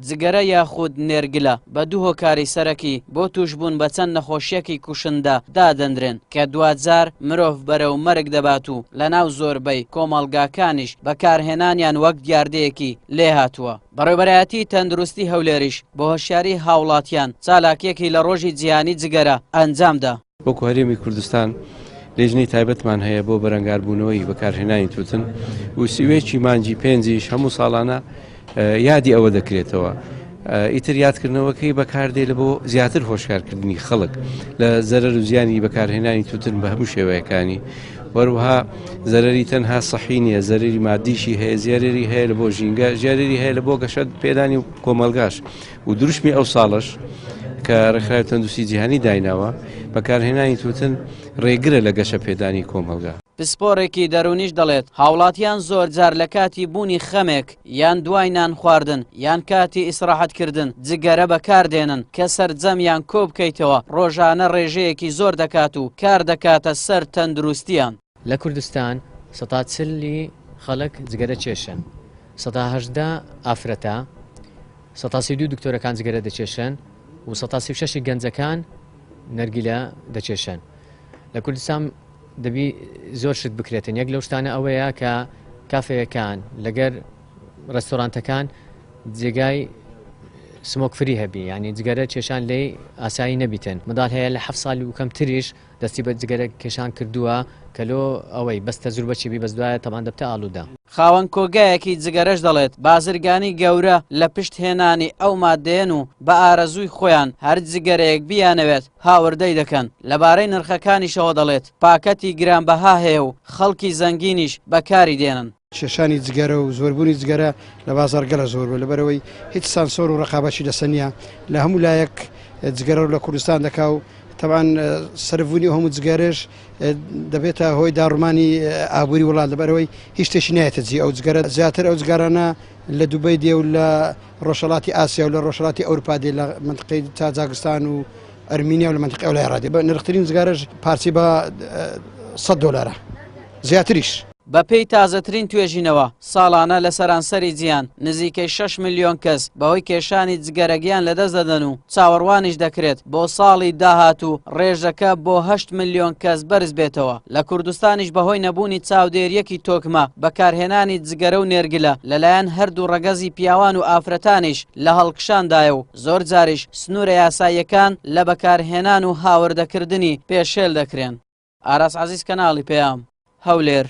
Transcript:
جگەرە یاخود نێرگلە بە دوو هۆکاری سەرەکی بۆ توشبوون بە چەند نەخۆشیەکی کوشندە دادەندرێن کە دواتجار مرۆڤ بەرەو مەرگ دەبات و لەناو زۆربەی کۆمەڵگاکانیش بەکارهێنانیان وەک دیاردەیەکی لێ هاتووە. بەڕێوەبەرایەتی تەندروستی هەولێریش بە هۆشیاری هاوڵاتیان چالاکیەکی لە ڕۆژی جیهانی جگەرە ئەنجامدا. وەکو هەرێمی کوردستان لێژنەی تایبەتمان هەیە بۆ بەرەنگاربوونەوەی بەکارهێنانی تووتن و سیوێکی مانجی پێنجیش هەموو ساڵانە یادی ئەوە دەکرێتەوە. ئیتر یادکردنەوەکەی بەکاردێت لە بۆ زیاتر هۆشیارکردنی خەڵک لە زەرەر و زیانی بەکارهێنانی تووتن بە هەموو شێوەیەکانی. وەروها زەرەری تەنها سەحی نییە، زەرری مادیشی هەیە، زیارێری هەیە لە بۆ ژینگە، ژیارێری هەیە لە بۆ گەشە پێدانی و کۆمەلگاش و دروشمی ئەو ساڵش کە ڕێکخراوی تەندروستی جیهانی دایناوە بەکارهێنانی تووتن ڕێگرە لە گەشە پێدانی کۆمەلگا. پسپۆڕێکی دەرونیش دەڵێت هاوڵاتیان زۆر جار لە کاتی بوونی خەمێک یان دوای نان خواردن یان کاتی ئیسراحەتکردن جگەرە بەکاردێنن کە سەرجەمیان کۆ بکەیتەوە ڕۆژانە ڕێژەیەکی زۆر دەکات و کار دەکاتە سەر تەندروستیان. لە کوردستان ١40 خەڵک جگەرە چێشن، ١٨ ئافرەتە، ١32 دکتۆرەکان جگەرە دەچێشن و ١36 گەنجەکان نەرگیلە دەچێشن. لە کوردستان دەبی زۆر شت بکرێتن. یەک لەو شتانە ئەوەیە کە کافەیەکان لەگەر ڕێستۆرانتەکان جێگای سمۆکفری هەبی، ینی جگەرە کێشان لێ ئاسایی نەبیتن. منداڵ هەیە لە 7 ساڵی و کەم تریش دەستی بە جگەرە کێشان کردووە کە لۆ ئەوەی بەستە زوربەچی بی بەس دوایە تەمان دەبتە ئاڵوودا. خاوەن کۆگایەکی جگەرەش دەڵێت بازرگانی گەورە لە پشت هێنانی ئەو مادەیەن و بە ئارەزووی خۆیان هەر جگەرەیەک بیانەوێت هاوردەی دەکەن. لەبارەی نرخەکانیشەوە دەڵێت پاکەتی گرانبەها هەیە و خەڵکی زەنگینیش بەکاری دێنن. کێشانی جگەرە و زۆربوونی جگەرە لە بازارگەلە زۆر بوو لەبەرەوەی هیچ سانسۆر و ڕقابەتی لەسەر نییە لە هەموو لایەک جگەرە و لە کوردستان دەکا و تەبان سەربوونی هەموو جگەرەش دەبێتە هۆی داڕمانی ئابووری وڵات لەبەرەوەی هیچ شتێکی نایەتە جی ئەو جگەرە زیاتر ئەو جگەرانە لە دووبەی دێ و لە ڕۆژهەڵاتی ئاسیا و لە ڕۆژهەڵاتی ئەوروپا دێ لە منطقەی تاجاکستان و ئەرمینیا و لە منطقەی ئەولای ڕادێ بە نرخترین جگەرەش پارچی بە $100 زیاتریش. بە پێی تازەترین توێژینەوە ساڵانە لە سەرانسەری جیهان نزیکەی 6 ملیۆن کەس بەهۆی کێشانی جگەرەگیان لەدەست دەدەن و چاوەڕوانیش دەکرێت بۆ ساڵی داهاتوو ڕێژەکە بۆ 8 ملیۆن کەس بەرز بێتەوە. لە کوردستانیش بەهۆی نەبوونی چاودێریەکی تۆکمە بەکارهێنانی جگەرە و نێرگلە لەلایەن هەردوو ڕەگەزی پیاوان و ئافرەتانیش لە هەڵکشاندایە و زۆر جاریش سنوورە یاساییەکان لە بەکارهێنان و هاوردەکردنی پێشێل دەکرێن. ئاراس عەزیز، کەناڵی پێام، هەولێر.